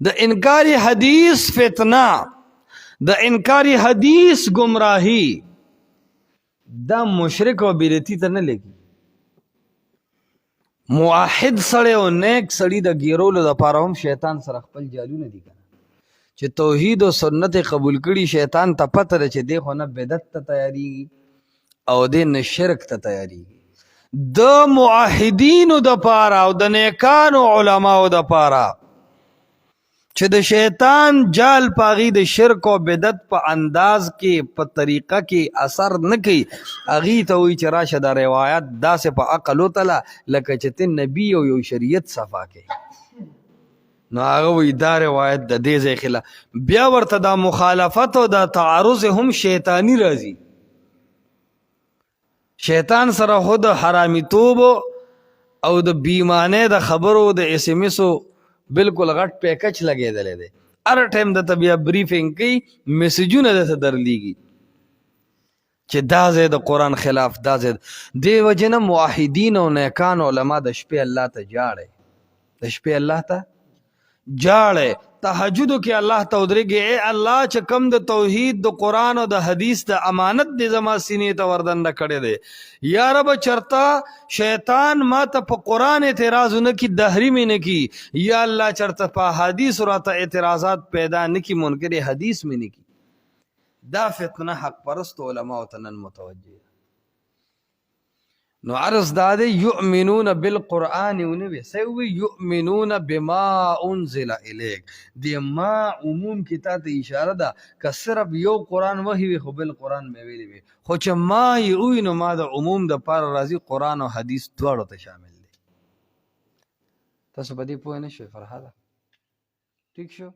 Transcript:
د انکار حدیث فتنه، د انکار حدیث گمراهی، دا مشرک او بدعتي ته نه لګي. موحد سړی او نیک سړی د ګیرولو دپاره هم شیطان سره خپل جالونه دي کنه، چې توحید او سنت قبول کړي. شیطان ته پته ده چې دی خو نه بدعت ته تیاریږي او دی نه شرک ته تیاریږي. د موحدینو دپاره او د نیکانو علماو دپاره چې د شیطان جال پاغي د شرک او بدعت په انداز کې په طریقه کې اثر نه کوي، هغې ته وایي چې راشه دا روایت داسې په عقل وتله لکه چې ته نبي او یو شریعت صفا کوي. نو هغه وایي دا روایت د دې ځای خلاف. بیا ورته دا مخالفت او دا تعارض هم شیطانی راځي. شیطان سره خو د حرامي توب او د بیمانه د خبرو د اس ام ایسو بالکل غټ پیکج لګېدلی دی. هر ټایم د ته بیا بریفنګ کوي، میسجونه د ته درلیږي چې دا ځای د قرآن خلاف، دا ځای دې وجې نه موحدین او نیکان علما د شپې الله ته جاړئ، د شپې الله ته جاړئ. تهجدو کې الله ته ودرېږي، ای الله چې کم د توحید د قرآن او د حدیث د امانت دې زما سینې ته وردنده کړی دی. یا رب چرته شیطان ما ته په قرآن اعتراض نه کی، دهری مې نه کی، یا الله چرته په حدیث راته اعتراضات پیدا نه کی، منکر حدیث مې نه کی. دا فتنه حق پرست علماء ته نن متوجه. نو عرض داده یؤمنون بالقرآن ونوی سوی یؤمنون بما انزل الیک. دی ما عموم کی تا ته اشاره ده که صرف یو قرآن وحی وی خو بل قرآن میں ویلی وی، خو چې ما یې اوی نو ما د عموم د پار راضی قرآن او حدیث دواړو ته شامل دی. تاسو په دې پوه نه شئ فرهاده؟ ٹھیک شو؟